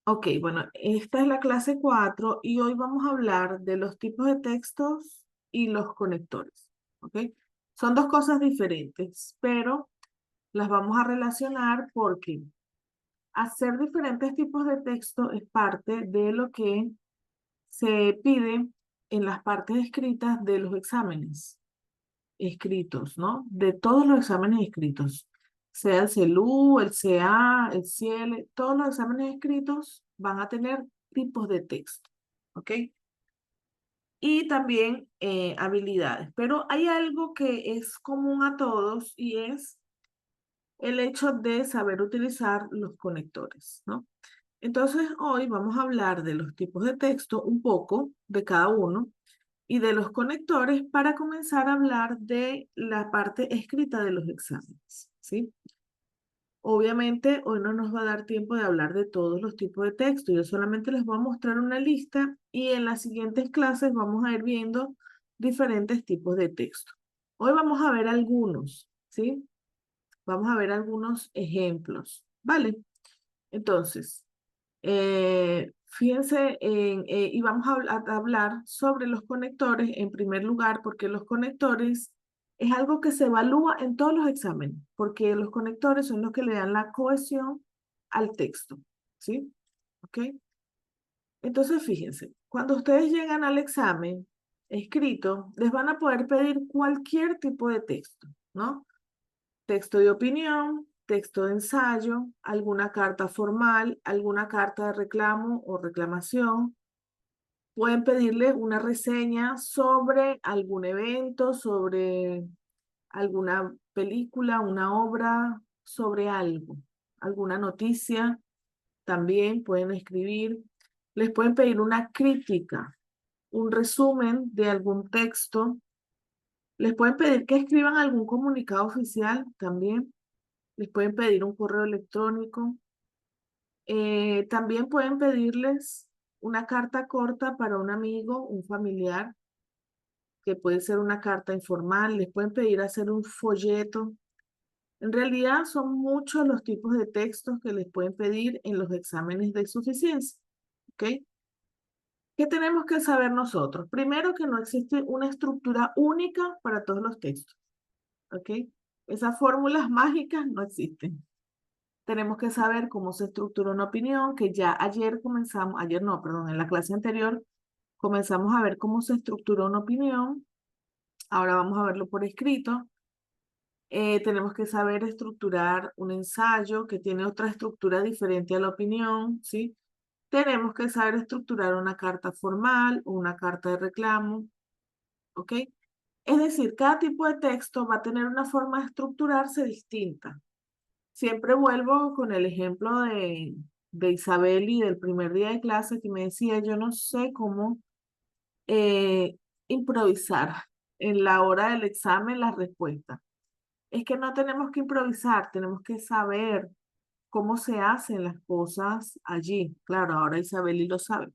Ok, bueno, esta es la clase 4 y hoy vamos a hablar de los tipos de textos y los conectores. ¿Ok? Son dos cosas diferentes, pero las vamos a relacionar porque hacer diferentes tipos de texto es parte de lo que se pide en las partes escritas de los exámenes escritos, ¿no? De todos los exámenes escritos, sea el CELU, el CA, el CIELE, todos los exámenes escritos van a tener tipos de texto, ¿ok? Y también habilidades, pero hay algo que es común a todos y es el hecho de saber utilizar los conectores, ¿no? Entonces, hoy vamos a hablar de los tipos de texto, un poco de cada uno, y de los conectores para comenzar a hablar de la parte escrita de los exámenes, ¿sí? Obviamente, hoy no nos va a dar tiempo de hablar de todos los tipos de texto. Yo solamente les voy a mostrar una lista y en las siguientes clases vamos a ir viendo diferentes tipos de texto. Hoy vamos a ver algunos, ¿sí? Vamos a ver algunos ejemplos, ¿vale? Entonces, fíjense y vamos a hablar sobre los conectores en primer lugar, porque los conectores es algo que se evalúa en todos los exámenes, porque los conectores son los que le dan la cohesión al texto, ¿sí? ¿Ok? Entonces, fíjense, cuando ustedes llegan al examen escrito, les van a poder pedir cualquier tipo de texto, ¿no? Texto de opinión, texto de ensayo, alguna carta formal, alguna carta de reclamo o reclamación. Pueden pedirle una reseña sobre algún evento, sobre alguna película, una obra, sobre algo, alguna noticia. También pueden escribir. Les pueden pedir una crítica, un resumen de algún texto. Les pueden pedir que escriban algún comunicado oficial también. Les pueden pedir un correo electrónico. También pueden pedirles una carta corta para un amigo, un familiar, que puede ser una carta informal. Les pueden pedir hacer un folleto. En realidad son muchos los tipos de textos que les pueden pedir en los exámenes de suficiencia. ¿Ok? ¿Qué tenemos que saber nosotros? Primero que no existe una estructura única para todos los textos. ¿Ok? Esas fórmulas mágicas no existen. Tenemos que saber cómo se estructura una opinión, que ya ayer comenzamos, ayer no, perdón, en la clase anterior comenzamos a ver cómo se estructura una opinión. Ahora vamos a verlo por escrito. Tenemos que saber estructurar un ensayo que tiene otra estructura diferente a la opinión, ¿sí? Tenemos que saber estructurar una carta formal o una carta de reclamo, ¿ok? Es decir, cada tipo de texto va a tener una forma de estructurarse distinta. Siempre vuelvo con el ejemplo de Isabel y del primer día de clase que me decía, yo no sé cómo eh, improvisar en la hora del examen las respuestas. Es que no tenemos que improvisar, tenemos que saber cómo se hacen las cosas allí. Claro, ahora Isabel y lo sabe.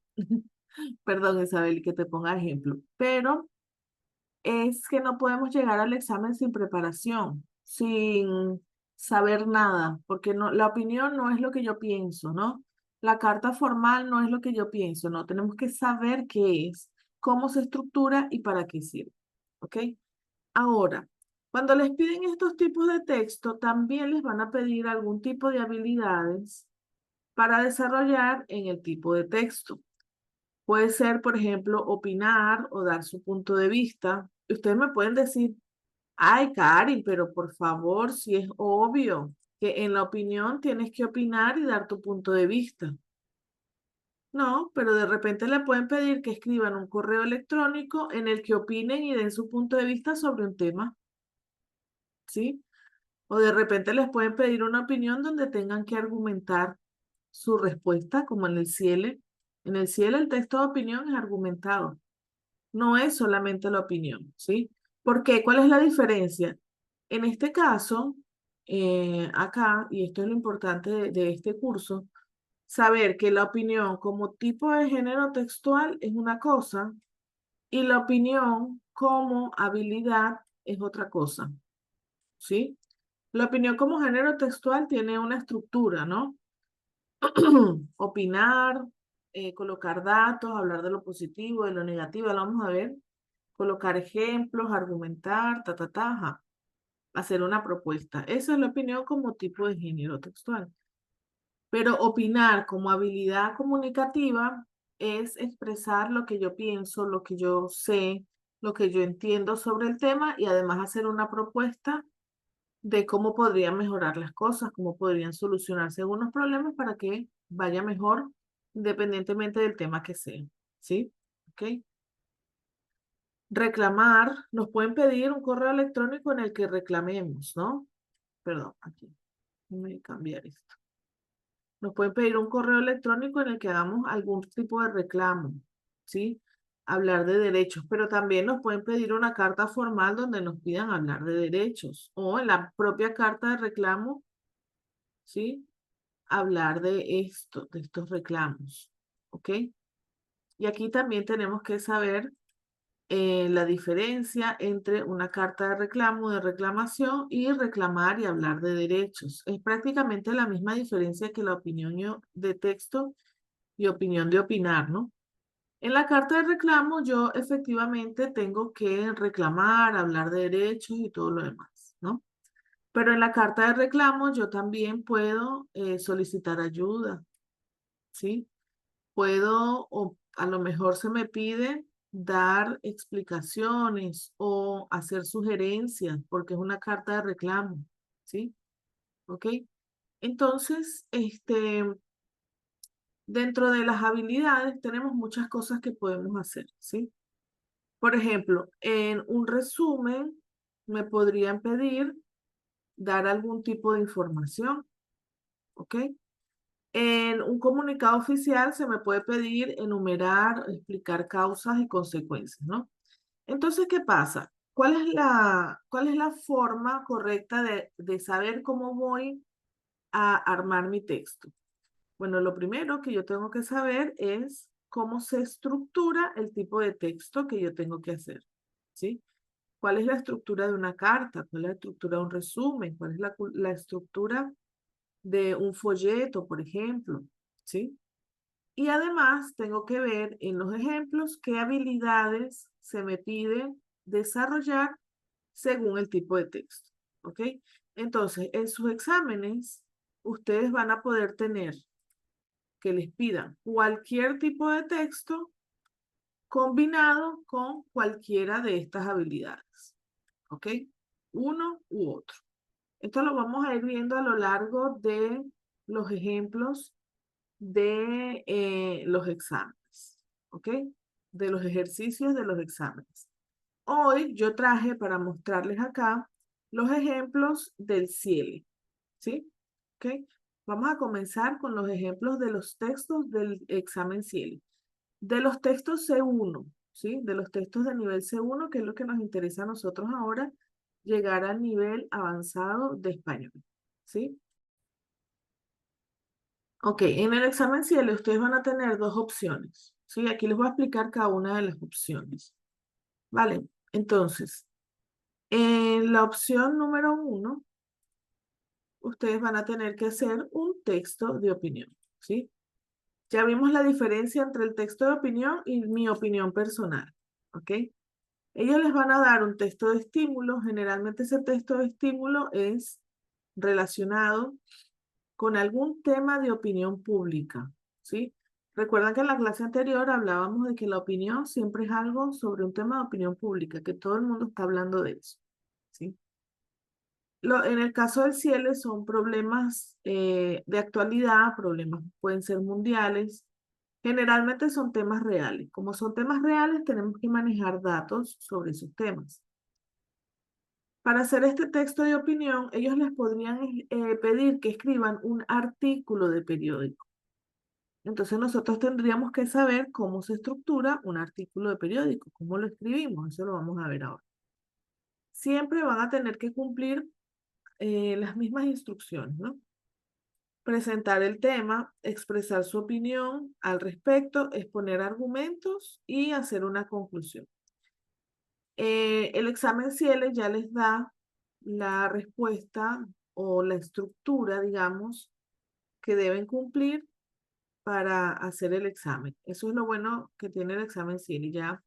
Perdón, Isabel, que te ponga ejemplo. Pero es que no podemos llegar al examen sin preparación, sin saber nada, porque no, la opinión no es lo que yo pienso, ¿no? La carta formal no es lo que yo pienso, no, tenemos que saber qué es, cómo se estructura y para qué sirve, ¿ok? Ahora, cuando les piden estos tipos de texto, también les van a pedir algún tipo de habilidades para desarrollar en el tipo de texto. Puede ser, por ejemplo, opinar o dar su punto de vista. Ustedes me pueden decir, ay, Cari, pero por favor, si es obvio que en la opinión tienes que opinar y dar tu punto de vista. No, pero de repente le pueden pedir que escriban un correo electrónico en el que opinen y den su punto de vista sobre un tema, ¿sí? O de repente les pueden pedir una opinión donde tengan que argumentar su respuesta, como en el CIELE. En el CIELE el texto de opinión es argumentado. No es solamente la opinión, ¿sí? ¿Por qué? ¿Cuál es la diferencia? En este caso, acá, y esto es lo importante de este curso, saber que la opinión como tipo de género textual es una cosa y la opinión como habilidad es otra cosa, ¿sí? La opinión como género textual tiene una estructura, ¿no? opinar, colocar datos, hablar de lo positivo, de lo negativo, lo vamos a ver, colocar ejemplos, argumentar, ajá, hacer una propuesta. Esa es la opinión como tipo de género textual. Pero opinar como habilidad comunicativa es expresar lo que yo pienso, lo que yo sé, lo que yo entiendo sobre el tema y además hacer una propuesta de cómo podrían mejorar las cosas, cómo podrían solucionarse algunos problemas para que vaya mejor independientemente del tema que sea. ¿Sí? ¿Ok? Reclamar, nos pueden pedir un correo electrónico en el que reclamemos, ¿no? Perdón, aquí, voy a cambiar esto. Nos pueden pedir un correo electrónico en el que hagamos algún tipo de reclamo, ¿sí? Hablar de derechos, pero también nos pueden pedir una carta formal donde nos pidan hablar de derechos o en la propia carta de reclamo, ¿sí? Hablar de esto, de estos reclamos, ¿ok? Y aquí también tenemos que saber la diferencia entre una carta de reclamo, de reclamación y reclamar y hablar de derechos. Es prácticamente la misma diferencia que la opinión de texto y opinión de opinar, ¿no? En la carta de reclamo yo efectivamente tengo que reclamar, hablar de derechos y todo lo demás, ¿no? Pero en la carta de reclamo yo también puedo solicitar ayuda, ¿sí? Puedo, o a lo mejor se me pide dar explicaciones o hacer sugerencias, porque es una carta de reclamo, ¿sí? ¿Ok? Entonces, dentro de las habilidades tenemos muchas cosas que podemos hacer, ¿sí? Por ejemplo, en un resumen me podrían pedir dar algún tipo de información, ¿ok? En un comunicado oficial se me puede pedir enumerar, explicar causas y consecuencias, ¿no? Entonces, ¿qué pasa? ¿Cuál es la forma correcta de saber cómo voy a armar mi texto? Bueno, lo primero que yo tengo que saber es cómo se estructura el tipo de texto que yo tengo que hacer, ¿sí? ¿Cuál es la estructura de una carta? ¿Cuál es la estructura de un resumen? ¿Cuál es la estructura de un folleto, por ejemplo? ¿Sí? Y además tengo que ver en los ejemplos qué habilidades se me pide desarrollar según el tipo de texto. ¿Ok? Entonces, en sus exámenes, ustedes van a poder tener que les pidan cualquier tipo de texto combinado con cualquiera de estas habilidades. ¿Ok? Uno u otro. Esto lo vamos a ir viendo a lo largo de los ejemplos de los exámenes, ¿ok? De los ejercicios de los exámenes. Hoy yo traje para mostrarles acá los ejemplos del CIELE, ¿sí? ¿Ok? Vamos a comenzar con los ejemplos de los textos del examen CIELE. De los textos C1, ¿sí? De los textos de nivel C1, que es lo que nos interesa a nosotros ahora, llegar al nivel avanzado de español, ¿sí? Ok, en el examen CIELE ustedes van a tener dos opciones, ¿sí? Aquí les voy a explicar cada una de las opciones, ¿vale? Entonces, en la opción número 1, ustedes van a tener que hacer un texto de opinión, ¿sí? Ya vimos la diferencia entre el texto de opinión y mi opinión personal, ¿ok? Ellos les van a dar un texto de estímulo, generalmente ese texto de estímulo es relacionado con algún tema de opinión pública, ¿sí? Recuerdan que en la clase anterior hablábamos de que la opinión siempre es algo sobre un tema de opinión pública, que todo el mundo está hablando de eso, ¿sí? En el caso del CIELE son problemas de actualidad, problemas pueden ser mundiales, generalmente son temas reales. Como son temas reales, tenemos que manejar datos sobre esos temas. Para hacer este texto de opinión, ellos les podrían pedir que escriban un artículo de periódico. Entonces nosotros tendríamos que saber cómo se estructura un artículo de periódico, cómo lo escribimos, eso lo vamos a ver ahora. Siempre van a tener que cumplir las mismas instrucciones, ¿no? Presentar el tema, expresar su opinión al respecto, exponer argumentos y hacer una conclusión. El examen CIELE ya les da la respuesta o la estructura, digamos, que deben cumplir para hacer el examen. Eso es lo bueno que tiene el examen CIEL. Ya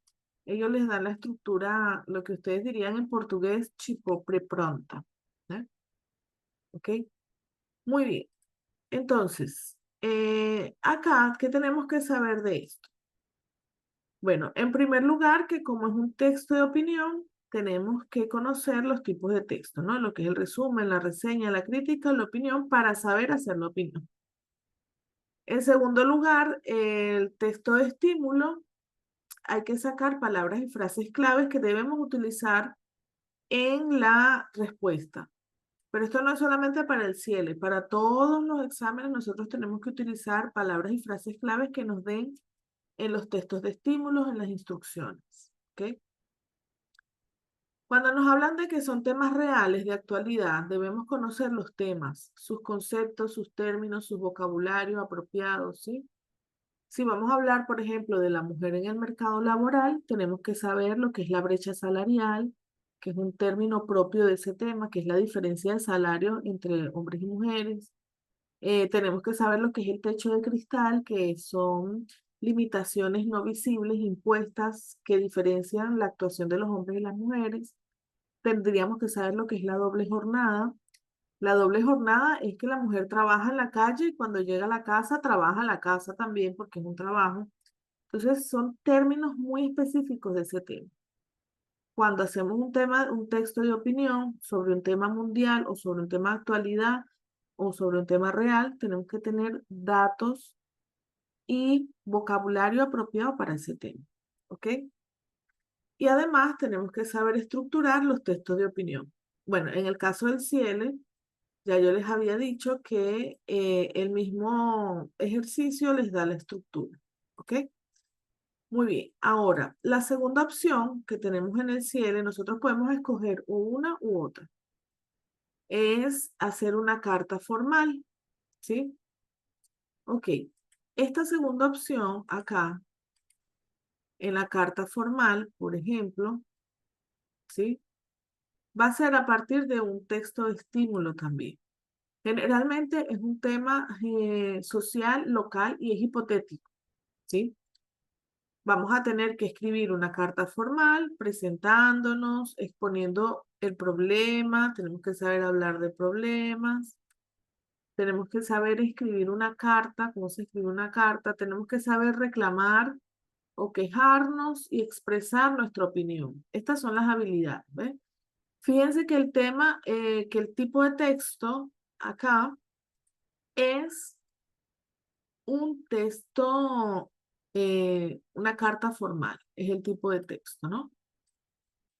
ellos les dan la estructura, lo que ustedes dirían en portugués, tipo prepronta. ¿Eh? ¿Ok? Muy bien. Entonces, acá, ¿qué tenemos que saber de esto? Bueno, en primer lugar, que como es un texto de opinión, tenemos que conocer los tipos de texto, ¿no? Lo que es el resumen, la reseña, la crítica, la opinión, para saber hacer la opinión. En segundo lugar, el texto de estímulo, hay que sacar palabras y frases claves que debemos utilizar en la respuesta. Pero esto no es solamente para el CIELE, para todos los exámenes nosotros tenemos que utilizar palabras y frases claves que nos den en los textos de estímulos, en las instrucciones. ¿Ok? Cuando nos hablan de que son temas reales de actualidad, debemos conocer los temas, sus conceptos, sus términos, sus vocabularios apropiados, ¿sí? Si vamos a hablar, por ejemplo, de la mujer en el mercado laboral, tenemos que saber lo que es la brecha salarial, que es un término propio de ese tema, que es la diferencia de salario entre hombres y mujeres. Tenemos que saber lo que es el techo de cristal, que son limitaciones no visibles impuestas que diferencian la actuación de los hombres y las mujeres. Tendríamos que saber lo que es la doble jornada. La doble jornada es que la mujer trabaja en la calle y cuando llega a la casa, trabaja en la casa también porque es un trabajo. Entonces, son términos muy específicos de ese tema. Cuando hacemos un tema, un texto de opinión sobre un tema mundial o sobre un tema de actualidad o sobre un tema real, tenemos que tener datos y vocabulario apropiado para ese tema. ¿Ok? Y además tenemos que saber estructurar los textos de opinión. Bueno, en el caso del CIELE, ya yo les había dicho que el mismo ejercicio les da la estructura. ¿Ok? Muy bien. Ahora, la segunda opción que tenemos en el CIELE, nosotros podemos escoger una u otra. Es hacer una carta formal. ¿Sí? Ok. Esta segunda opción acá, en la carta formal, por ejemplo, ¿sí? Va a ser a partir de un texto de estímulo también. Generalmente es un tema social, local y es hipotético, ¿sí? Vamos a tener que escribir una carta formal presentándonos, exponiendo el problema, tenemos que saber hablar de problemas, tenemos que saber escribir una carta, cómo se escribe una carta, tenemos que saber reclamar o quejarnos y expresar nuestra opinión. Estas son las habilidades, ¿ves? Fíjense que el tema, que el tipo de texto acá es un texto, una carta formal, es el tipo de texto, ¿no?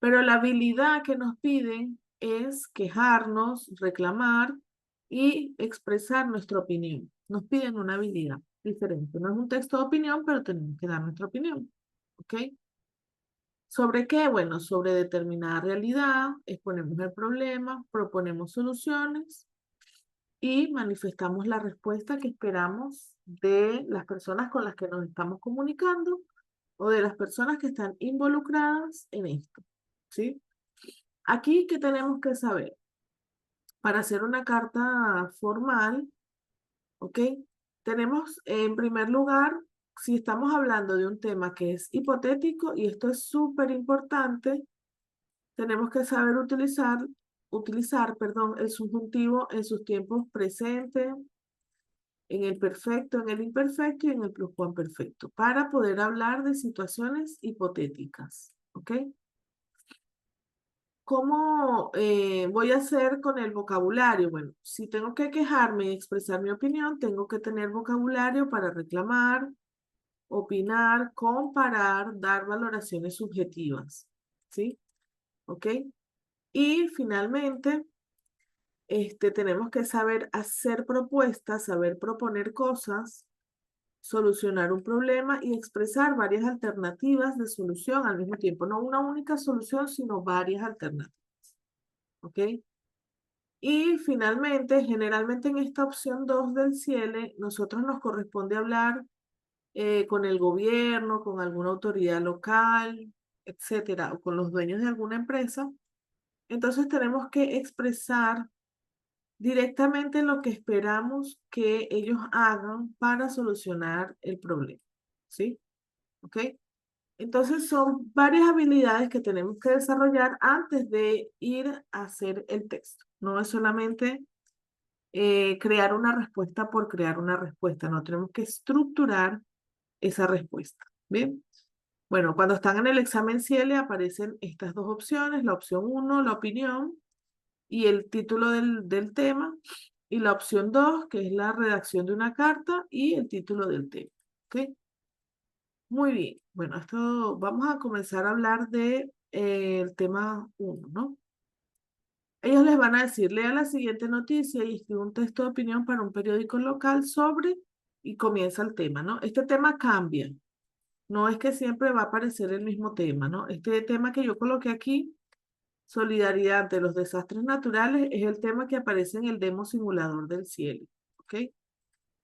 Pero la habilidad que nos piden es quejarnos, reclamar y expresar nuestra opinión. Nos piden una habilidad diferente. No es un texto de opinión, pero tenemos que dar nuestra opinión. ¿Ok? ¿Sobre qué? Bueno, sobre determinada realidad, exponemos el problema, proponemos soluciones y manifestamos la respuesta que esperamos de las personas con las que nos estamos comunicando o de las personas que están involucradas en esto, ¿sí? Aquí, ¿qué tenemos que saber? Para hacer una carta formal, ¿ok? Tenemos, en primer lugar, si estamos hablando de un tema que es hipotético, y esto es súper importante, tenemos que saber utilizar, el subjuntivo en sus tiempos presentes, en el perfecto, en el imperfecto y en el pluscuamperfecto, para poder hablar de situaciones hipotéticas, ¿ok? ¿Cómo voy a hacer con el vocabulario? Bueno, si tengo que quejarme y expresar mi opinión, tengo que tener vocabulario para reclamar, opinar, comparar, dar valoraciones subjetivas, ¿sí? ¿Ok? Y finalmente, tenemos que saber hacer propuestas, saber proponer cosas, solucionar un problema y expresar varias alternativas de solución al mismo tiempo. No una única solución, sino varias alternativas. ¿Ok? Y finalmente, generalmente en esta opción 2 del CIELE, nosotros nos corresponde hablar con el gobierno, con alguna autoridad local, etcétera, o con los dueños de alguna empresa. Entonces tenemos que expresar directamente lo que esperamos que ellos hagan para solucionar el problema, ¿sí? ¿Ok? Entonces son varias habilidades que tenemos que desarrollar antes de ir a hacer el texto. No es solamente crear una respuesta por crear una respuesta, no tenemos que estructurar esa respuesta. Bien, bueno, cuando están en el examen CIELE aparecen estas dos opciones, la opción 1, la opinión y el título del tema, y la opción 2, que es la redacción de una carta y el título del tema. ¿Ok? Muy bien, bueno, esto vamos a comenzar a hablar de el tema 1, ¿no? Ellos les van a decir, lea la siguiente noticia y escribe un texto de opinión para un periódico local sobre, y comienza el tema, ¿no? Este tema cambia, no es que siempre va a aparecer el mismo tema, ¿no? Este tema que yo coloqué aquí, solidaridad ante los desastres naturales, es el tema que aparece en el demo simulador del cielo, ¿ok?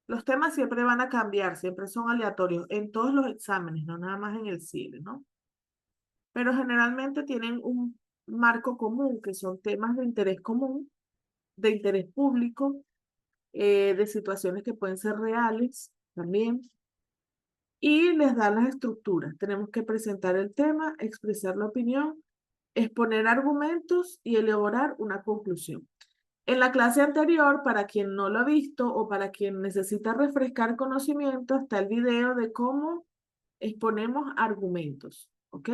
Los temas siempre van a cambiar, siempre son aleatorios en todos los exámenes, no nada más en el cielo, ¿no? Pero generalmente tienen un marco común, que son temas de interés común, de interés público, de situaciones que pueden ser reales también, y les dan las estructuras. Tenemos que presentar el tema, expresar la opinión, exponer argumentos y elaborar una conclusión. En la clase anterior, para quien no lo ha visto o para quien necesita refrescar conocimiento, está el video de cómo exponemos argumentos, ¿ok?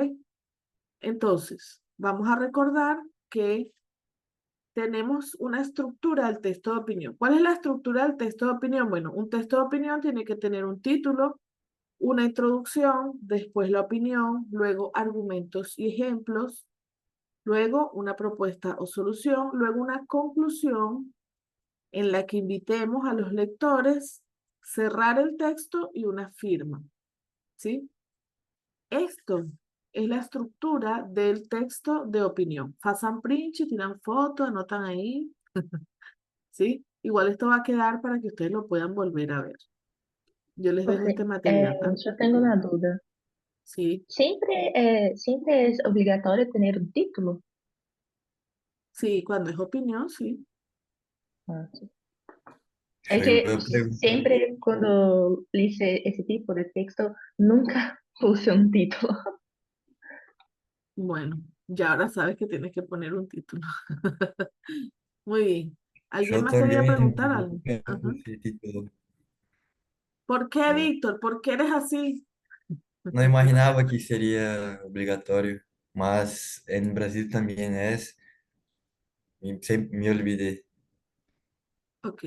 Entonces, vamos a recordar que tenemos una estructura del texto de opinión. ¿Cuál es la estructura del texto de opinión? Bueno, un texto de opinión tiene que tener un título, una introducción, después la opinión, luego argumentos y ejemplos, luego una propuesta o solución, luego una conclusión en la que invitemos a los lectores cerrar el texto y una firma, ¿sí? Esto es la estructura del texto de opinión. Pasan print, tiran foto, anotan ahí, ¿sí? Igual esto va a quedar para que ustedes lo puedan volver a ver. Yo les dejo Profe, este material. ¿Ah? yo tengo una duda. Sí, ¿Siempre es obligatorio tener un título? sí, cuando es opinión, sí. Ah, sí. Es Yo que iba a preguntar, siempre cuando hice ese tipo de texto, nunca puse un título. Bueno, ya ahora sabes que tienes que poner un título. Muy bien. ¿Alguien yo más quería también preguntar algo? nunca Ajá. puse título. ¿Por qué, No, Víctor? ¿Por qué eres así? no imaginaba que sería obligatorio, mas en Brasil también es, y me olvidé. Ok.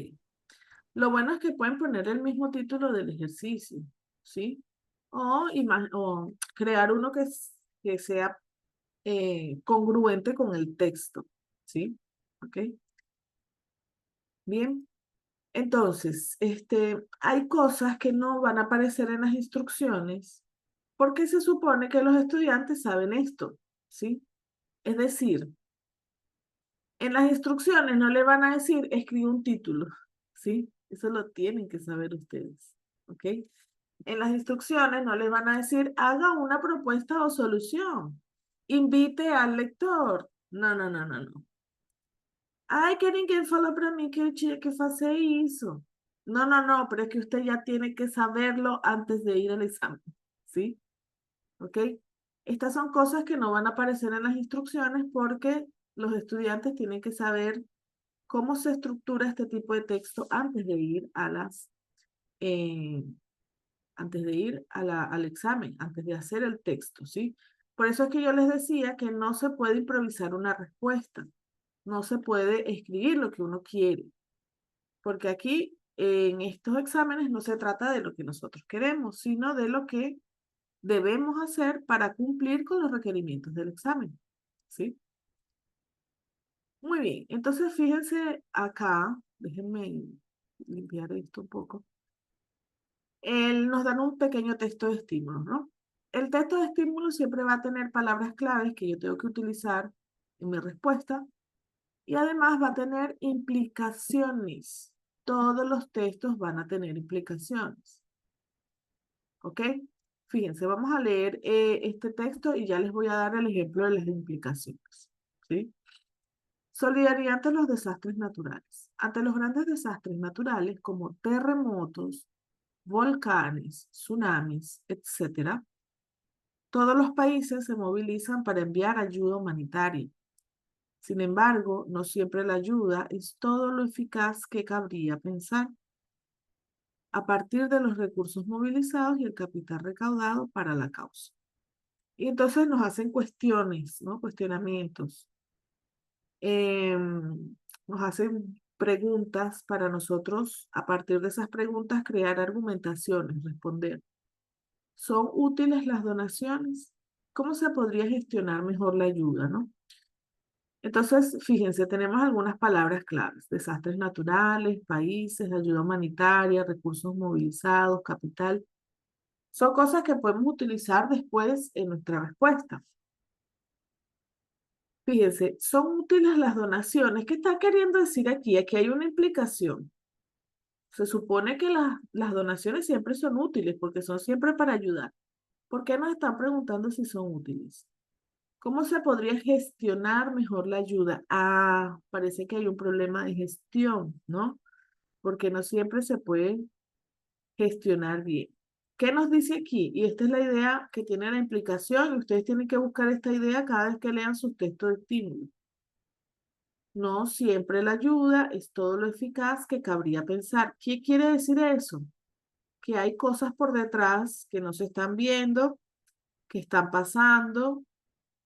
Lo bueno es que pueden poner el mismo título del ejercicio, ¿sí? O crear uno que sea congruente con el texto, ¿sí? ¿Ok? Bien. Entonces, hay cosas que no van a aparecer en las instrucciones porque se supone que los estudiantes saben esto, ¿sí? Es decir, en las instrucciones no le van a decir escribe un título, ¿sí? Eso lo tienen que saber ustedes, ¿ok? En las instrucciones no les van a decir haga una propuesta o solución, invite al lector. No, no, no, no, no. Ai, que ninguém falou para mí que eu tinha que hacer eso. No, no, no, pero es que usted ya tiene que saberlo antes de ir al examen, ¿sí? ¿Ok? Estas son cosas que no van a aparecer en las instrucciones porque los estudiantes tienen que saber cómo se estructura este tipo de texto antes de ir eh, al examen, antes de hacer el texto, ¿sí? Por eso es que yo les decía que no se puede improvisar una respuesta, no se puede escribir lo que uno quiere, porque aquí en estos exámenes no se trata de lo que nosotros queremos, sino de lo que debemos hacer para cumplir con los requerimientos del examen, ¿sí? Muy bien, entonces fíjense acá, déjenme limpiar esto un poco. Nos dan un pequeño texto de estímulo, ¿no? El texto de estímulo siempre va a tener palabras claves que yo tengo que utilizar en mi respuesta y además va a tener implicaciones. Todos los textos van a tener implicaciones, ¿ok? Fíjense, vamos a leer este texto y ya les voy a dar el ejemplo de las implicaciones, ¿sí? Solidaridad ante los desastres naturales. ante los grandes desastres naturales como terremotos, volcanes, tsunamis, etc., todos los países se movilizan para enviar ayuda humanitaria. Sin embargo, no siempre la ayuda es todo lo eficaz que cabría pensar a partir de los recursos movilizados y el capital recaudado para la causa. Y entonces nos hacen cuestiones, ¿no? Cuestionamientos. Nos hacen preguntas para nosotros, a partir de esas preguntas, crear argumentaciones, responder. ¿Son útiles las donaciones? ¿Cómo se podría gestionar mejor la ayuda, no? Entonces, fíjense, tenemos algunas palabras claves: desastres naturales, países, ayuda humanitaria, recursos movilizados, capital. Son cosas que podemos utilizar después en nuestra respuesta. Fíjense, son útiles las donaciones. ¿Qué está queriendo decir aquí? Aquí hay una implicación. Se supone que las donaciones siempre son útiles porque son siempre para ayudar. ¿Por qué nos están preguntando si son útiles? ¿Cómo se podría gestionar mejor la ayuda? Ah, parece que hay un problema de gestión, ¿no? Porque no siempre se puede gestionar bien. ¿Qué nos dice aquí? Y esta es la idea que tiene la implicación, y ustedes tienen que buscar esta idea cada vez que lean sus textos de estímulo. No siempre la ayuda es todo lo eficaz que cabría pensar. ¿Qué quiere decir eso? Que hay cosas por detrás que no se están viendo, que están pasando,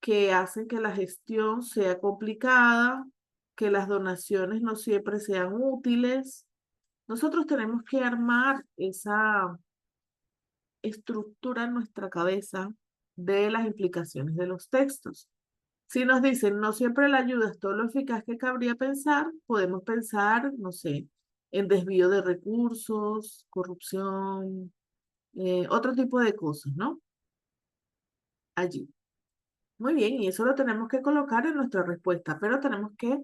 que hacen que la gestión sea complicada, que las donaciones no siempre sean útiles. Nosotros tenemos que armar esa estructura en nuestra cabeza de las implicaciones de los textos. Si nos dicen, no siempre la ayuda es todo lo eficaz que cabría pensar, podemos pensar, no sé, en desvío de recursos, corrupción, otro tipo de cosas, ¿no? Allí. Muy bien, y eso lo tenemos que colocar en nuestra respuesta, pero tenemos que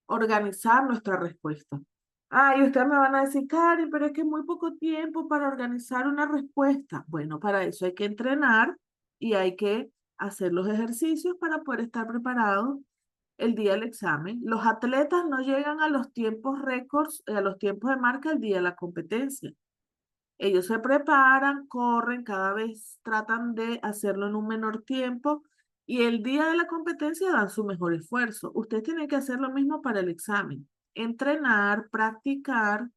organizar nuestra respuesta. Ah, y ustedes me van a decir, Karen, pero es que es muy poco tiempo para organizar una respuesta. Bueno, para eso hay que entrenar y hay que hacer los ejercicios para poder estar preparados el día del examen. Los atletas no llegan a los tiempos récords, a los tiempos de marca el día de la competencia. Ellos se preparan, corren, cada vez tratan de hacerlo en un menor tiempo y el día de la competencia dan su mejor esfuerzo. Usted tiene que hacer lo mismo para el examen. Entrenar, practicar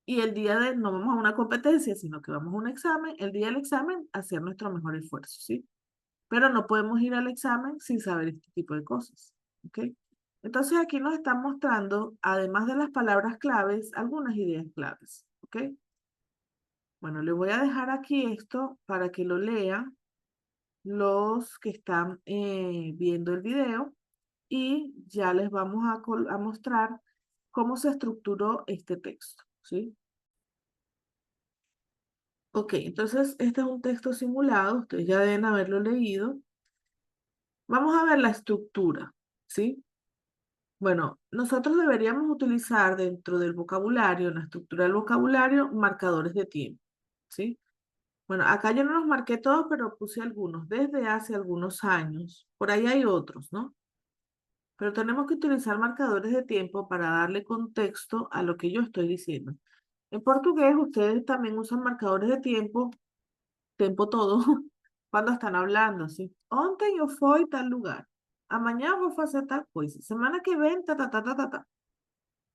y el día de, no vamos a una competencia, sino que vamos a un examen, el día del examen hacer nuestro mejor esfuerzo, ¿sí? Pero no podemos ir al examen sin saber este tipo de cosas, ¿ok? Entonces aquí nos están mostrando, además de las palabras claves, algunas ideas claves, ¿ok? Bueno, le voy a dejar aquí esto para que lo lean los que están viendo el video y ya les vamos a mostrar cómo se estructuró este texto, ¿sí? Ok, entonces este es un texto simulado, ustedes ya deben haberlo leído. Vamos a ver la estructura, ¿sí? Bueno, nosotros deberíamos utilizar dentro del vocabulario, en la estructura del vocabulario, marcadores de tiempo, ¿sí? Bueno, acá yo no los marqué todos, pero puse algunos desde hace algunos años. Por ahí hay otros, ¿no? Pero tenemos que utilizar marcadores de tiempo para darle contexto a lo que yo estoy diciendo. En portugués, ustedes también usan marcadores de tiempo todo, cuando están hablando, ¿sí? Ontem eu fui tal lugar. Amanhã vou fazer tal coisa. Semana que vem, ta, ta, ta, ta, ta, ta.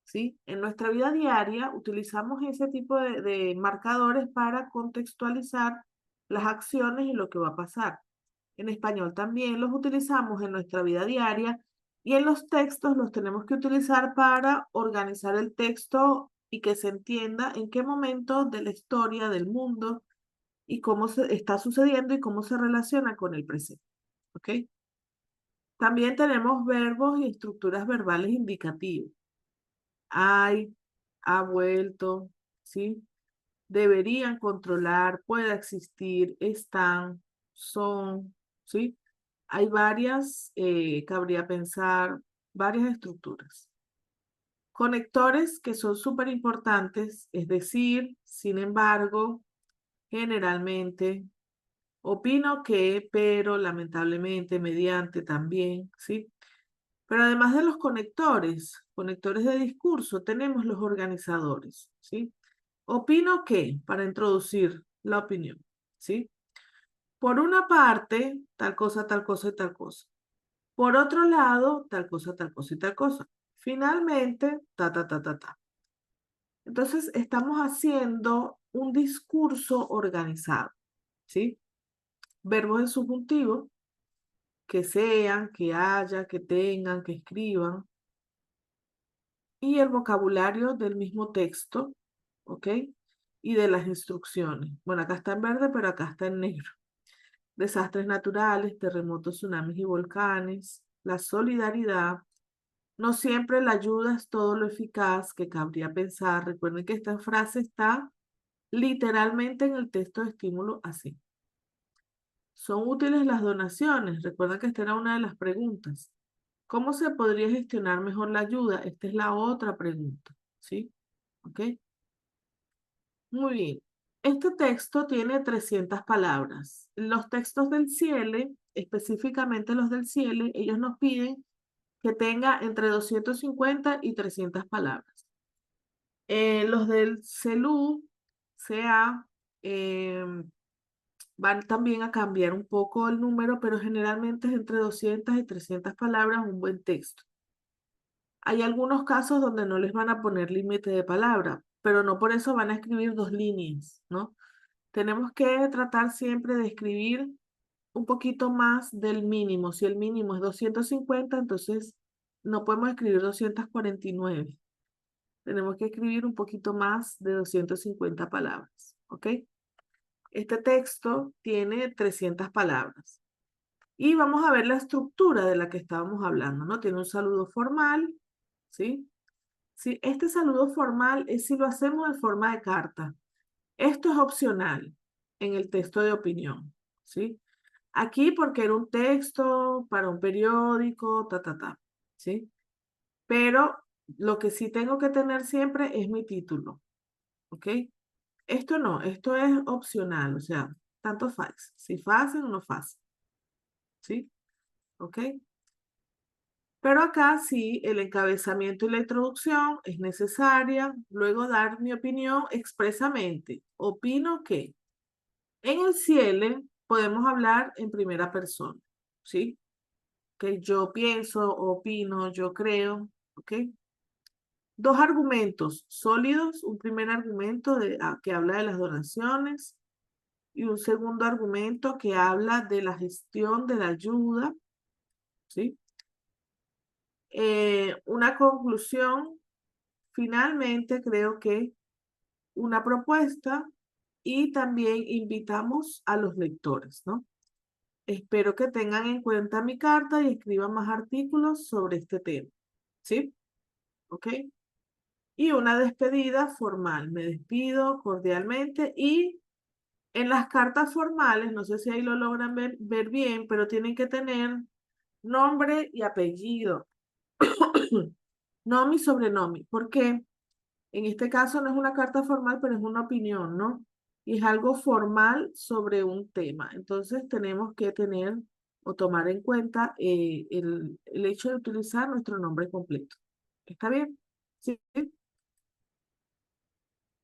¿Sí? En nuestra vida diaria utilizamos ese tipo de marcadores para contextualizar las acciones y lo que va a pasar. En español también los utilizamos en nuestra vida diaria y en los textos los tenemos que utilizar para organizar el texto y que se entienda en qué momento de la historia del mundo y cómo se está sucediendo y cómo se relaciona con el presente. ¿Ok? También tenemos verbos y estructuras verbales indicativas. Hay, ha vuelto, ¿sí? Deberían controlar, puede existir, están, son, ¿sí? Hay varias, cabría pensar, varias estructuras. Conectores que son súper importantes, es decir, sin embargo, generalmente, opino que, pero lamentablemente, mediante también, ¿sí? Pero además de los conectores de discurso, tenemos los organizadores, ¿sí? Opino que, para introducir la opinión, ¿sí? Por una parte, tal cosa y tal cosa. Por otro lado, tal cosa y tal cosa. Finalmente, ta, ta, ta, ta, ta. Entonces, estamos haciendo un discurso organizado, ¿sí? Verbos en subjuntivo, que sean, que haya, que tengan, que escriban, y el vocabulario del mismo texto, ¿ok? Y de las instrucciones. Bueno, acá está en verde, pero acá está en negro. Desastres naturales, terremotos, tsunamis y volcanes, la solidaridad. No siempre la ayuda es todo lo eficaz que cabría pensar. Recuerden que esta frase está literalmente en el texto de estímulo así. ¿Son útiles las donaciones? Recuerden que esta era una de las preguntas. ¿Cómo se podría gestionar mejor la ayuda? Esta es la otra pregunta, ¿sí? ¿Ok? Muy bien. Este texto tiene 300 palabras. Los textos del CIELE, específicamente los del CIELE, ellos nos piden que tenga entre 250 y 300 palabras. Los del CELU, CA, van también a cambiar un poco el número, pero generalmente es entre 200 y 300 palabras un buen texto. Hay algunos casos donde no les van a poner límite de palabra, pero no por eso van a escribir 2 líneas, ¿no? Tenemos que tratar siempre de escribir un poquito más del mínimo. Si el mínimo es 250, entonces no podemos escribir 249. Tenemos que escribir un poquito más de 250 palabras, ¿ok? Este texto tiene 300 palabras. Y vamos a ver la estructura de la que estábamos hablando, ¿no? Tiene un saludo formal, ¿sí? Sí, este saludo formal es si lo hacemos en forma de carta. Esto es opcional en el texto de opinión, ¿sí? Aquí porque era un texto para un periódico, ¿sí? Pero lo que sí tengo que tener siempre es mi título, ¿ok? Esto no, esto es opcional, o sea, tanto faz, si hacen o no hacen, ¿sí? ¿Ok? Pero acá sí, el encabezamiento y la introducción es necesaria, luego dar mi opinión expresamente. Opino que en el CIELE podemos hablar en primera persona, ¿sí? Que yo pienso, opino, yo creo, ¿ok? Dos argumentos sólidos, un primer argumento que habla de las donaciones y un segundo argumento que habla de la gestión de la ayuda, ¿sí? Una conclusión, finalmente creo que una propuesta y también invitamos a los lectores, ¿no? Espero que tengan en cuenta mi carta y escriban más artículos sobre este tema, ¿sí? ¿Ok? Y una despedida formal. Me despido cordialmente y en las cartas formales, no sé si ahí lo logran ver bien, pero tienen que tener nombre y apellido, nombre y sobrenombre. ¿Por qué? En este caso no es una carta formal, pero es una opinión, ¿no? Y es algo formal sobre un tema. Entonces tenemos que tener o tomar en cuenta el hecho de utilizar nuestro nombre completo. ¿Está bien? Sí.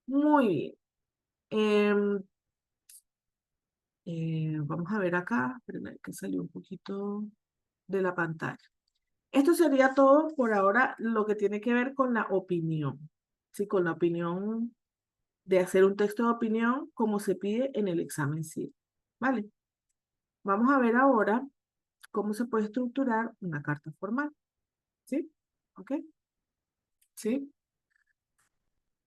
Muy bien. Em, vamos a ver acá. Espérenme, que salió un poquito de la pantalla. Esto sería todo por ahora lo que tiene que ver con la opinión. Sí, con la opinión de hacer un texto de opinión como se pide en el examen sí. ¿Vale? Vamos a ver ahora cómo se puede estructurar una carta formal. ¿Sí? ¿Ok? ¿Sí?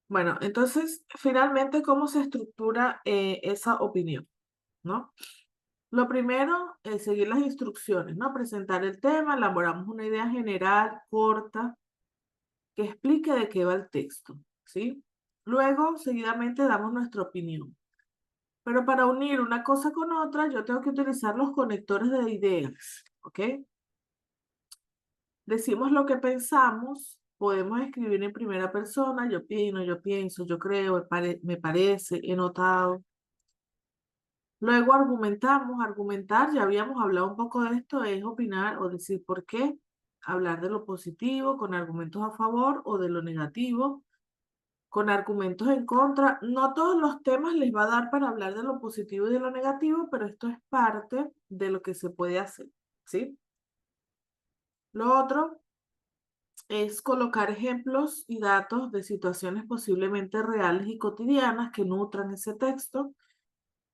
Bueno, entonces, finalmente, ¿cómo se estructura esa opinión? ¿No? Lo primero es seguir las instrucciones, ¿no? Presentar el tema, elaboramos una idea general, corta, que explique de qué va el texto, ¿sí? Luego, seguidamente, damos nuestra opinión. Pero para unir una cosa con otra, yo tengo que utilizar los conectores de ideas, ¿ok? Decimos lo que pensamos, podemos escribir en primera persona, yo opino, yo pienso, yo creo, me parece, he notado. Luego argumentamos, argumentar, ya habíamos hablado un poco de esto, es opinar o decir por qué. hablar de lo positivo con argumentos a favor o de lo negativo con argumentos en contra. No todos los temas les va a dar para hablar de lo positivo y de lo negativo, pero esto es parte de lo que se puede hacer, ¿sí? Lo otro es colocar ejemplos y datos de situaciones posiblemente reales y cotidianas que nutran ese texto.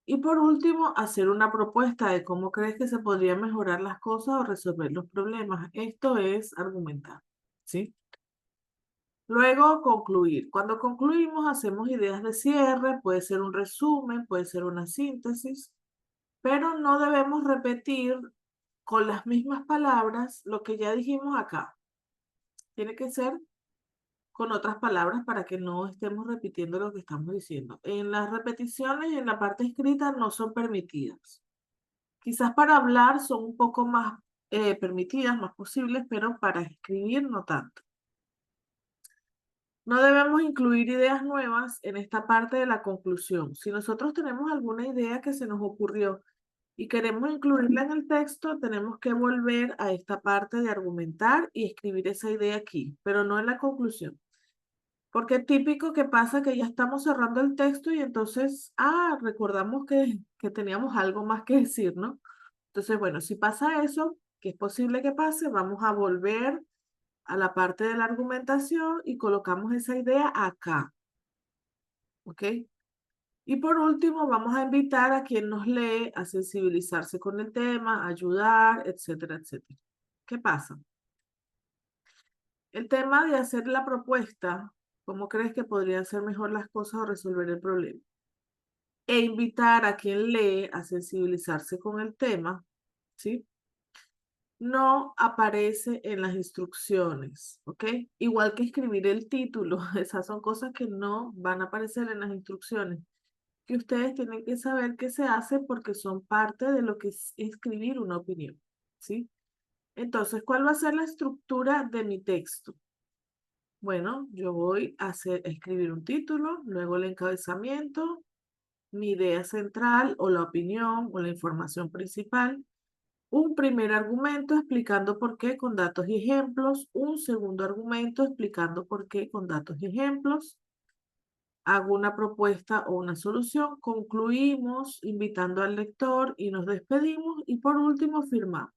Y por último, hacer una propuesta de cómo crees que se podrían mejorar las cosas o resolver los problemas. Esto es argumentar, ¿sí? Luego, concluir. Cuando concluimos, hacemos ideas de cierre, puede ser un resumen, puede ser una síntesis, pero no debemos repetir con las mismas palabras lo que ya dijimos acá. Tiene que ser con otras palabras para que no estemos repitiendo lo que estamos diciendo. En las repeticiones y en la parte escrita no son permitidas. Quizás para hablar son un poco más permitidas, más posibles, pero para escribir no tanto. No debemos incluir ideas nuevas en esta parte de la conclusión. Si nosotros tenemos alguna idea que se nos ocurrió y queremos incluirla en el texto, tenemos que volver a esta parte de argumentar y escribir esa idea aquí, pero no en la conclusión. Porque es típico que pasa que ya estamos cerrando el texto y entonces, recordamos que teníamos algo más que decir, ¿no? Entonces, bueno, si pasa eso, que es posible que pase, vamos a volver a la parte de la argumentación y colocamos esa idea acá, ¿ok? Y por último, vamos a invitar a quien nos lee a sensibilizarse con el tema, a ayudar, etcétera, etcétera. ¿Qué pasa? El tema de hacer la propuesta, ¿cómo crees que podrían ser mejor las cosas o resolver el problema? E invitar a quien lee a sensibilizarse con el tema, ¿sí? No aparece en las instrucciones, ¿ok? Igual que escribir el título, esas son cosas que no van a aparecer en las instrucciones, que ustedes tienen que saber que se hace porque son parte de lo que es escribir una opinión, ¿sí? Entonces, ¿cuál va a ser la estructura de mi texto? Bueno, yo voy a escribir un título, luego el encabezamiento, mi idea central o la opinión o la información principal, un primer argumento explicando por qué con datos y ejemplos, un segundo argumento explicando por qué con datos y ejemplos, hago una propuesta o una solución, concluimos invitando al lector y nos despedimos y por último firmamos.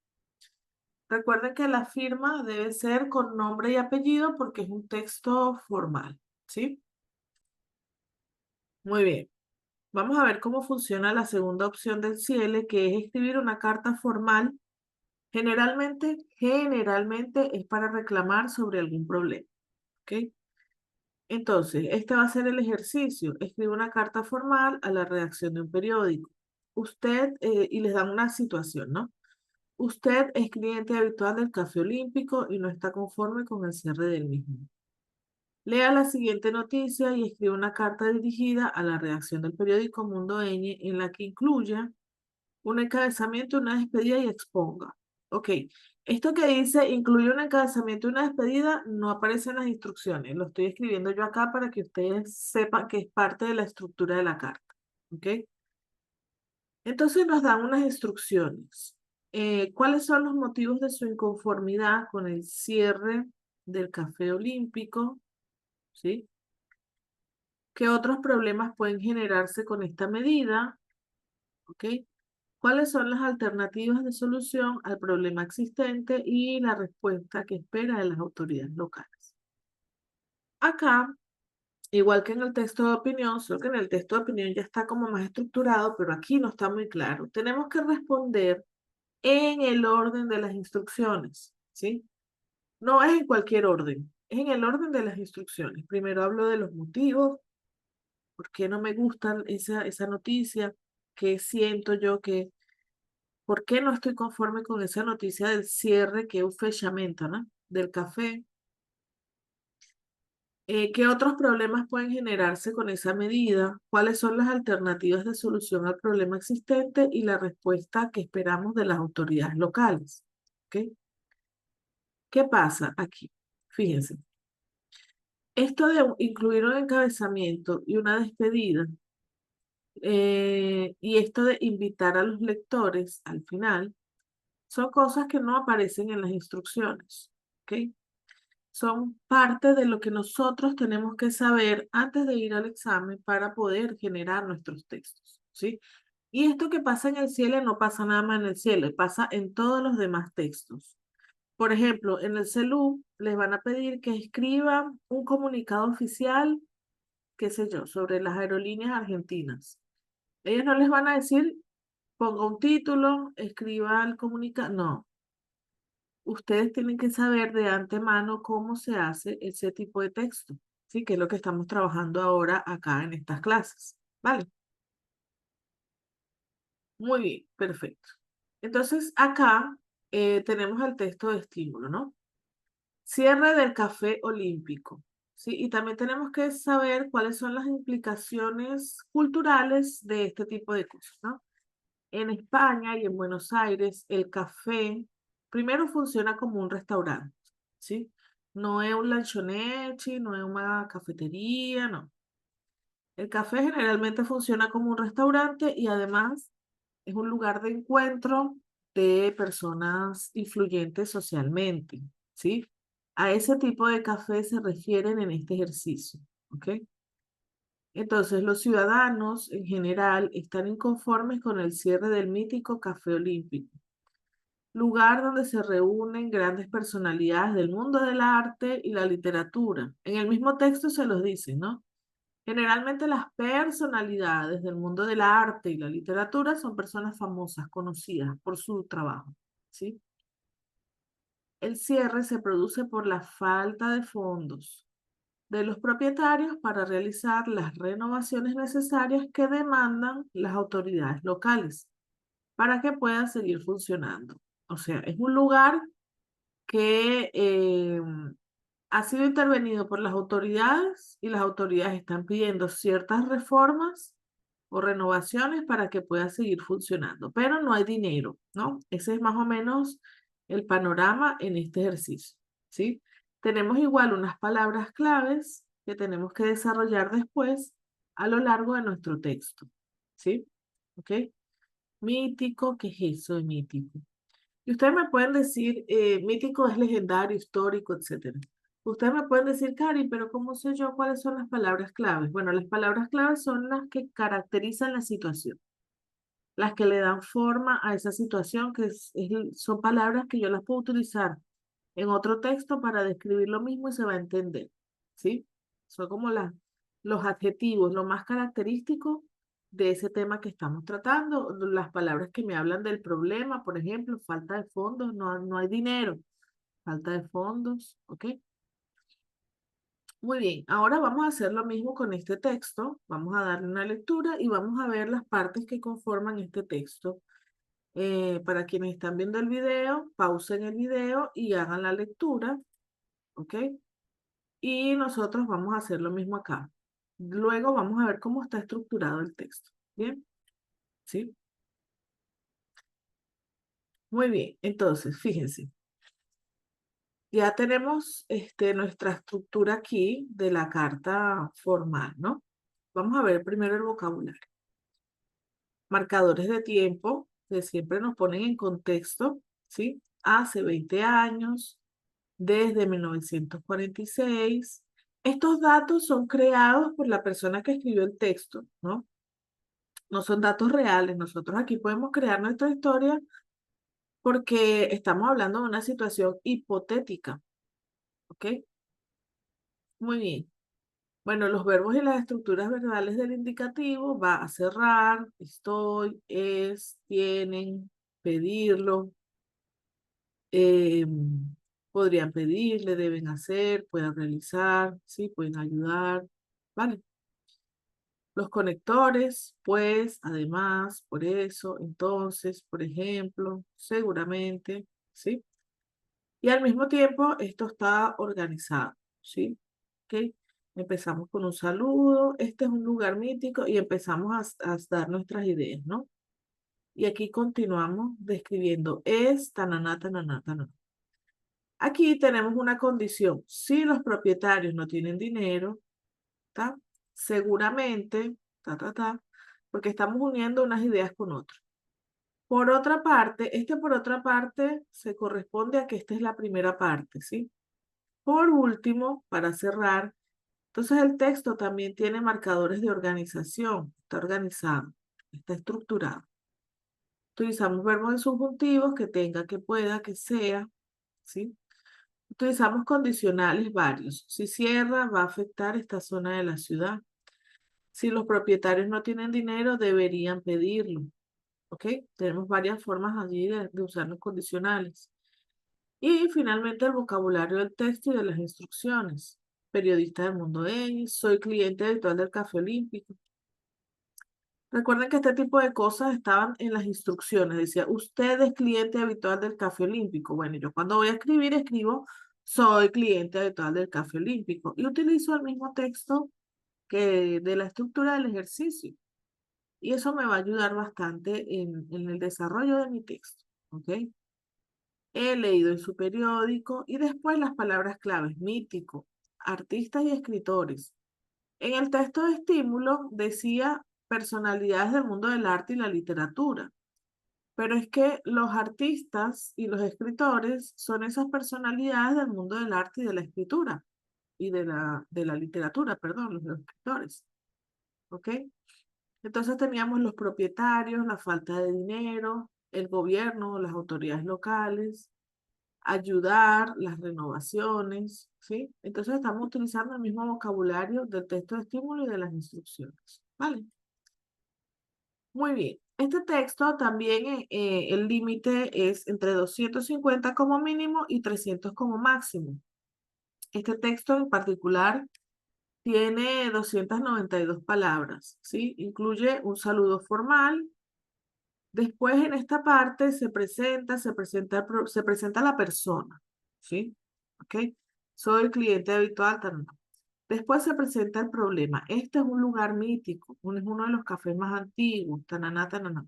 Recuerden que la firma debe ser con nombre y apellido porque es un texto formal, ¿sí? Muy bien. Vamos a ver cómo funciona la segunda opción del CIELE, que es escribir una carta formal. Generalmente es para reclamar sobre algún problema, ¿ok? Entonces, este va a ser el ejercicio. Escribe una carta formal a la redacción de un periódico. Usted, y les dan una situación, ¿no? Usted es cliente habitual del Café Olímpico y no está conforme con el cierre del mismo. Lea la siguiente noticia y escribe una carta dirigida a la redacción del periódico Mundo Ñ en la que incluya un encabezamiento, una despedida y exponga. Ok, esto que dice incluye un encabezamiento y una despedida no aparece en las instrucciones. Lo estoy escribiendo yo acá para que ustedes sepan que es parte de la estructura de la carta. Ok, entonces nos dan unas instrucciones. ¿Cuáles son los motivos de su inconformidad con el cierre del Café Olímpico? ¿Sí? ¿Qué otros problemas pueden generarse con esta medida? ¿Ok? ¿Cuáles son las alternativas de solución al problema existente y la respuesta que espera de las autoridades locales? Acá, igual que en el texto de opinión, solo que en el texto de opinión ya está como más estructurado, pero aquí no está muy claro. Tenemos que responder en el orden de las instrucciones, ¿sí? No es en cualquier orden, es en el orden de las instrucciones. Primero hablo de los motivos, por qué no me gusta esa noticia, qué siento yo que ¿por qué no estoy conforme con esa noticia del cierre que es un fechamento, ¿no? Del café? ¿Qué otros problemas pueden generarse con esa medida? ¿Cuáles son las alternativas de solución al problema existente y la respuesta que esperamos de las autoridades locales? ¿Ok? ¿Qué pasa aquí? Fíjense, esto de incluir un encabezamiento y una despedida, y esto de invitar a los lectores al final, son cosas que no aparecen en las instrucciones. ¿ok? Son parte de lo que nosotros tenemos que saber antes de ir al examen para poder generar nuestros textos, ¿sí? Y esto que pasa en el cielo no pasa nada más en el cielo, pasa en todos los demás textos. Por ejemplo, en el CELU les van a pedir que escriban un comunicado oficial, qué sé yo, sobre las aerolíneas argentinas. Ellos no les van a decir, ponga un título, escriba el comunicado. No, ustedes tienen que saber de antemano cómo se hace ese tipo de texto, ¿sí? Que es lo que estamos trabajando ahora acá en estas clases, ¿vale? Muy bien, perfecto. Entonces, acá tenemos el texto de estímulo, ¿no? Cierre del café olímpico, ¿sí? Y también tenemos que saber cuáles son las implicaciones culturales de este tipo de cosas, ¿no? En España y en Buenos Aires, el café primero funciona como un restaurante, ¿sí? No es un lanchonete, no es una cafetería, no. El café generalmente funciona como un restaurante y además es un lugar de encuentro de personas influyentes socialmente, ¿sí? A ese tipo de café se refieren en este ejercicio, ¿ok? Entonces, los ciudadanos en general están inconformes con el cierre del mítico Café Olímpico, lugar donde se reúnen grandes personalidades del mundo del arte y la literatura. En el mismo texto se los dice, ¿no? Generalmente las personalidades del mundo del arte y la literatura son personas famosas, conocidas por su trabajo, ¿sí? El cierre se produce por la falta de fondos de los propietarios para realizar las renovaciones necesarias que demandan las autoridades locales para que pueda seguir funcionando. O sea, es un lugar que ha sido intervenido por las autoridades y las autoridades están pidiendo ciertas reformas o renovaciones para que pueda seguir funcionando, pero no hay dinero, ¿no? Ese es más o menos el panorama en este ejercicio, ¿sí? Tenemos igual unas palabras claves que tenemos que desarrollar después a lo largo de nuestro texto, ¿sí? ¿Ok? Mítico, ¿qué es eso de mítico? Y ustedes me pueden decir, mítico es legendario, histórico, etcétera. Ustedes me pueden decir, Cari, pero ¿cómo sé yo cuáles son las palabras claves? Bueno, las palabras claves son las que caracterizan la situación, las que le dan forma a esa situación, que son palabras que yo las puedo utilizar en otro texto para describir lo mismo y se va a entender, ¿sí? Son como los adjetivos, lo más característico de ese tema que estamos tratando, las palabras que me hablan del problema, por ejemplo, falta de fondos, no hay dinero, falta de fondos, ¿ok? Muy bien, ahora vamos a hacer lo mismo con este texto, vamos a darle una lectura y vamos a ver las partes que conforman este texto. Para quienes están viendo el video, pausen el video y hagan la lectura, ¿ok? Y nosotros vamos a hacer lo mismo acá. Luego vamos a ver cómo está estructurado el texto. ¿Bien? ¿Sí? Muy bien. Entonces, fíjense. Ya tenemos nuestra estructura aquí de la carta formal, ¿no? Vamos a ver primero el vocabulario. Marcadores de tiempo que siempre nos ponen en contexto, ¿sí? Hace 20 años, desde 1946. Estos datos son creados por la persona que escribió el texto, ¿no? No son datos reales. Nosotros aquí podemos crear nuestra historia porque estamos hablando de una situación hipotética, ¿ok? Muy bien. Bueno, los verbos y las estructuras verbales del indicativo va a cerrar, estoy, es, tienen, pedirlo, eh, podrían pedirle, deben hacer, pueden realizar, sí, pueden ayudar, ¿vale? Los conectores, pues, además, por eso, entonces, por ejemplo, seguramente, ¿sí? Y al mismo tiempo, esto está organizado, ¿sí? ¿Ok? Empezamos con un saludo, este es un lugar mítico y empezamos a dar nuestras ideas, ¿no? Y aquí continuamos describiendo es, tananá, tananá, tananá. Aquí tenemos una condición. Si los propietarios no tienen dinero, ¿tá? Seguramente, ta, ta, ta, porque estamos uniendo unas ideas con otras. Por otra parte, por otra parte se corresponde a que esta es la primera parte, ¿sí? Por último, para cerrar, entonces el texto también tiene marcadores de organización, está organizado, está estructurado. Utilizamos verbos en subjuntivos, que tenga, que pueda, que sea, ¿sí? Utilizamos condicionales varios. Si cierra, va a afectar esta zona de la ciudad. Si los propietarios no tienen dinero, deberían pedirlo, ¿ok? Tenemos varias formas allí de usar los condicionales. Y finalmente el vocabulario del texto y de las instrucciones. Periodista del Mundo X, soy cliente habitual del Café Olímpico. Recuerden que este tipo de cosas estaban en las instrucciones. Decía, usted es cliente habitual del Café Olímpico. Bueno, yo cuando voy a escribir, escribo, soy cliente habitual del Café Olímpico. Y utilizo el mismo texto que de la estructura del ejercicio. Y eso me va a ayudar bastante en el desarrollo de mi texto. ¿Ok? He leído en su periódico y después las palabras claves, mítico, artistas y escritores. En el texto de estímulo decía personalidades del mundo del arte y la literatura, pero es que los artistas y los escritores son esas personalidades del mundo del arte y de la escritura y de la literatura, perdón, los escritores. ¿Ok? Entonces teníamos los propietarios, la falta de dinero, el gobierno, las autoridades locales, ayudar, las renovaciones, ¿sí? Entonces estamos utilizando el mismo vocabulario del texto de estímulo y de las instrucciones, ¿vale? Muy bien. Este texto también, el límite es entre 250 como mínimo y 300 como máximo. Este texto en particular tiene 292 palabras, ¿sí? Incluye un saludo formal. Después en esta parte se presenta la persona, ¿sí? ¿Ok? Soy cliente habitual, tal. Después se presenta el problema. Este es un lugar mítico, es uno de los cafés más antiguos, tananá, tananá.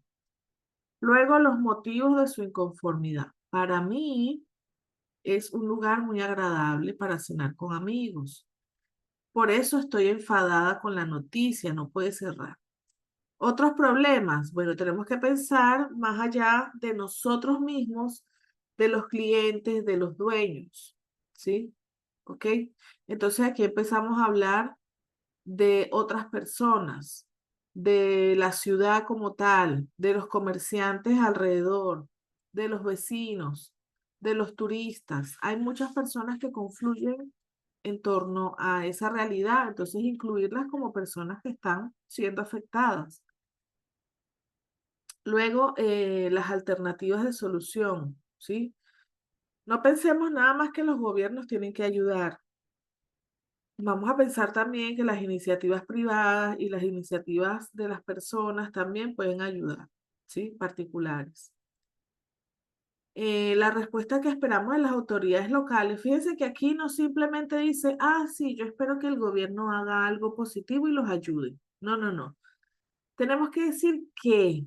Luego los motivos de su inconformidad. Para mí es un lugar muy agradable para cenar con amigos. Por eso estoy enfadada con la noticia, no puede cerrar. Otros problemas, bueno, tenemos que pensar más allá de nosotros mismos, de los clientes, de los dueños, ¿sí? ¿Ok? Entonces aquí empezamos a hablar de otras personas, de la ciudad como tal, de los comerciantes alrededor, de los vecinos, de los turistas. Hay muchas personas que confluyen en torno a esa realidad, entonces incluirlas como personas que están siendo afectadas. Luego, las alternativas de solución, ¿sí? No pensemos nada más que los gobiernos tienen que ayudar. Vamos a pensar también que las iniciativas privadas y las iniciativas de las personas también pueden ayudar, ¿sí? Particulares. La respuesta que esperamos de las autoridades locales, fíjense que aquí no simplemente dice, ah, sí, yo espero que el gobierno haga algo positivo y los ayude. No, no, no. Tenemos que decir que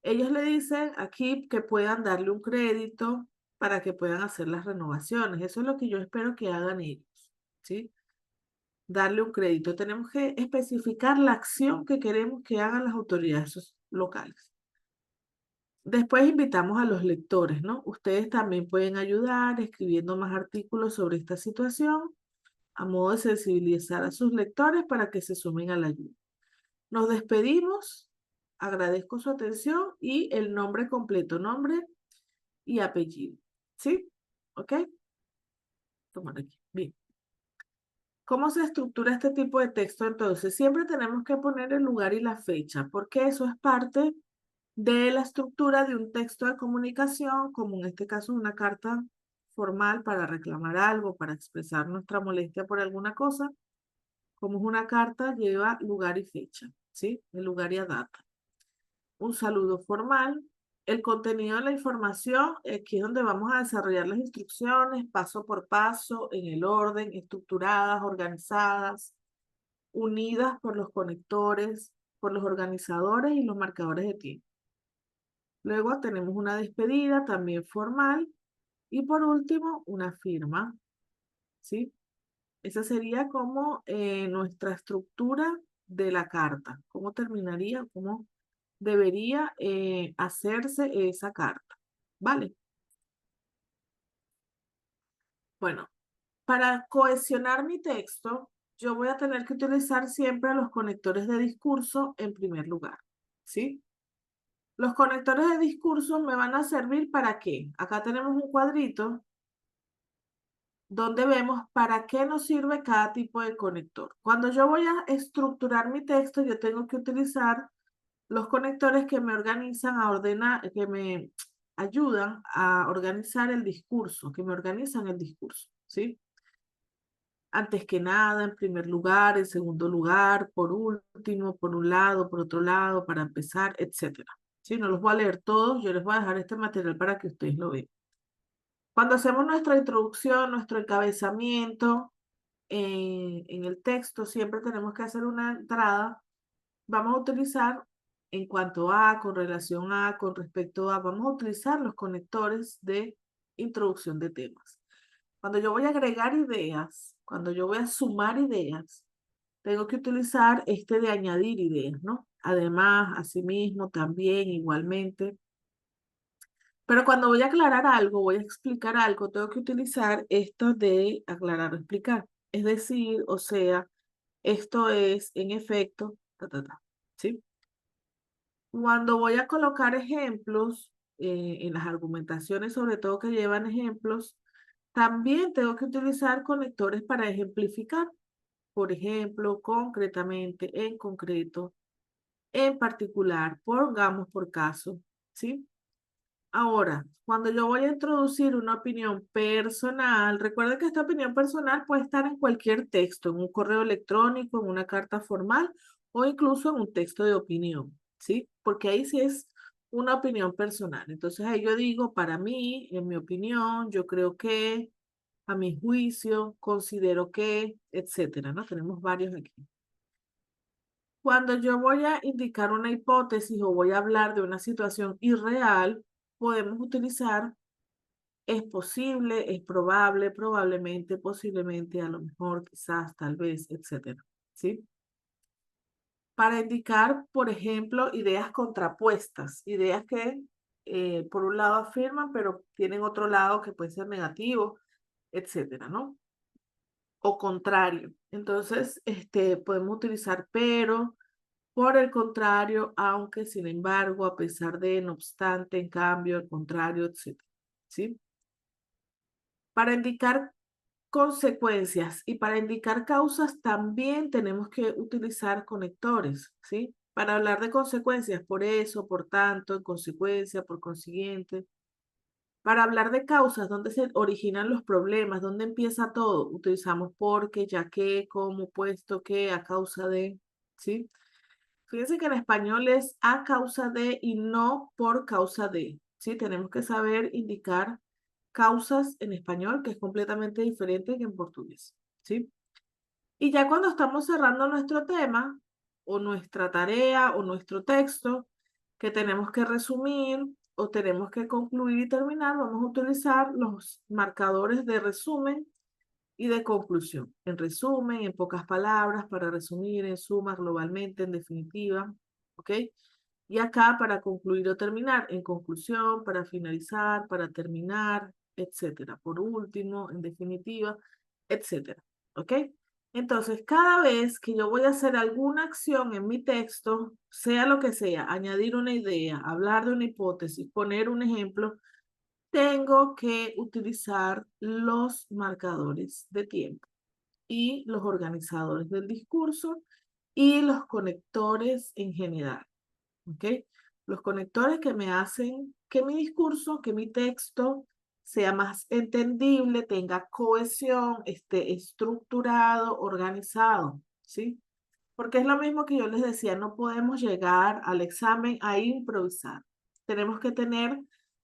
ellos le dicen aquí que puedan darle un crédito para que puedan hacer las renovaciones. Eso es lo que yo espero que hagan ellos, ¿sí? Darle un crédito. Tenemos que especificar la acción que queremos que hagan las autoridades locales. Después invitamos a los lectores, ¿no? Ustedes también pueden ayudar escribiendo más artículos sobre esta situación a modo de sensibilizar a sus lectores para que se sumen a la ayuda. Nos despedimos, agradezco su atención y el nombre completo, nombre y apellido. ¿Sí? ¿Ok? Tomar aquí. Bien. ¿Cómo se estructura este tipo de texto entonces? Siempre tenemos que poner el lugar y la fecha, porque eso es parte de la estructura de un texto de comunicación, como en este caso una carta formal para reclamar algo, para expresar nuestra molestia por alguna cosa. Como es una carta, lleva lugar y fecha, ¿sí? El lugar y a data. Un saludo formal. El contenido de la información, aquí es donde vamos a desarrollar las instrucciones paso por paso, en el orden, estructuradas, organizadas, unidas por los conectores, por los organizadores y los marcadores de tiempo. Luego tenemos una despedida también formal y por último una firma, ¿sí? Esa sería como nuestra estructura de la carta. ¿Cómo terminaría? ¿Cómo debería hacerse esa carta, ¿vale? Bueno, para cohesionar mi texto, yo voy a tener que utilizar siempre los conectores de discurso en primer lugar, ¿sí? Los conectores de discurso me van a servir ¿para qué? Acá tenemos un cuadrito donde vemos para qué nos sirve cada tipo de conector. Cuando yo voy a estructurar mi texto, yo tengo que utilizar los conectores que me organizan a ordenar, que me ayudan a organizar el discurso, que me organizan el discurso, ¿sí? Antes que nada, en primer lugar, en segundo lugar, por último, por un lado, por otro lado, para empezar, etcétera. ¿Sí? No los voy a leer todos, yo les voy a dejar este material para que ustedes lo vean. Cuando hacemos nuestra introducción, nuestro encabezamiento en el texto, siempre tenemos que hacer una entrada. Vamos a utilizar en cuanto a, con relación a, con respecto a, vamos a utilizar los conectores de introducción de temas. Cuando yo voy a agregar ideas, cuando yo voy a sumar ideas, tengo que utilizar este de añadir ideas, ¿no? Además, asimismo, también, igualmente. Pero cuando voy a aclarar algo, voy a explicar algo, tengo que utilizar esto de aclarar o explicar. Es decir, o sea, esto es, en efecto, ¿sí? Cuando voy a colocar ejemplos en las argumentaciones, sobre todo que llevan ejemplos, también tengo que utilizar conectores para ejemplificar. Por ejemplo, concretamente, en concreto, en particular, pongamos por caso, ¿sí? Ahora, cuando yo voy a introducir una opinión personal, recuerda que esta opinión personal puede estar en cualquier texto, en un correo electrónico, en una carta formal o incluso en un texto de opinión, ¿sí? Porque ahí sí es una opinión personal. Entonces ahí yo digo, para mí, en mi opinión, yo creo que, a mi juicio, considero que, etcétera, ¿no? Tenemos varios aquí. Cuando yo voy a indicar una hipótesis o voy a hablar de una situación irreal, podemos utilizar es posible, es probable, probablemente, posiblemente, a lo mejor, quizás, tal vez, etcétera, ¿sí? Para indicar, por ejemplo, ideas contrapuestas, ideas que por un lado afirman, pero tienen otro lado que puede ser negativo, etcétera, ¿no? O contrario. Entonces, podemos utilizar pero, por el contrario, aunque, sin embargo, a pesar de, no obstante, en cambio, al contrario, etcétera, ¿sí? Para indicar consecuencias y para indicar causas también tenemos que utilizar conectores, ¿sí? Para hablar de consecuencias, por eso, por tanto, en consecuencia, por consiguiente. Para hablar de causas, dónde se originan los problemas, dónde empieza todo, utilizamos porque, ya que, como, puesto que, a causa de, ¿sí? Fíjense que en español es a causa de y no por causa de, ¿sí? Tenemos que saber indicar causas en español, que es completamente diferente que en portugués, ¿sí? Y ya cuando estamos cerrando nuestro tema, o nuestra tarea, o nuestro texto, que tenemos que resumir, o tenemos que concluir y terminar, vamos a utilizar los marcadores de resumen y de conclusión. En resumen, en pocas palabras, para resumir, en suma, globalmente, en definitiva, ¿ok? Y acá para concluir o terminar, en conclusión, para finalizar, para terminar, etcétera. Por último, en definitiva, etcétera. ¿Ok? Entonces, cada vez que yo voy a hacer alguna acción en mi texto, sea lo que sea, añadir una idea, hablar de una hipótesis, poner un ejemplo, tengo que utilizar los marcadores de tiempo y los organizadores del discurso y los conectores en general. ¿Ok? Los conectores que me hacen que mi discurso, que mi texto sea más entendible, tenga cohesión, esté estructurado, organizado, ¿sí? Porque es lo mismo que yo les decía, no podemos llegar al examen a improvisar. Tenemos que tener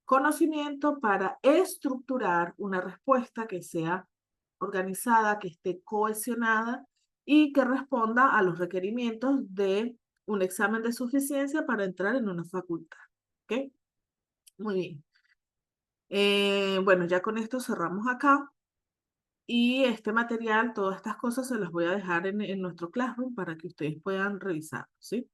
conocimiento para estructurar una respuesta que sea organizada, que esté cohesionada y que responda a los requerimientos de un examen de suficiencia para entrar en una facultad. ¿Ok? Muy bien. Bueno, ya con esto cerramos acá. Y este material, todas estas cosas se las voy a dejar en nuestro Classroom para que ustedes puedan revisar, ¿sí?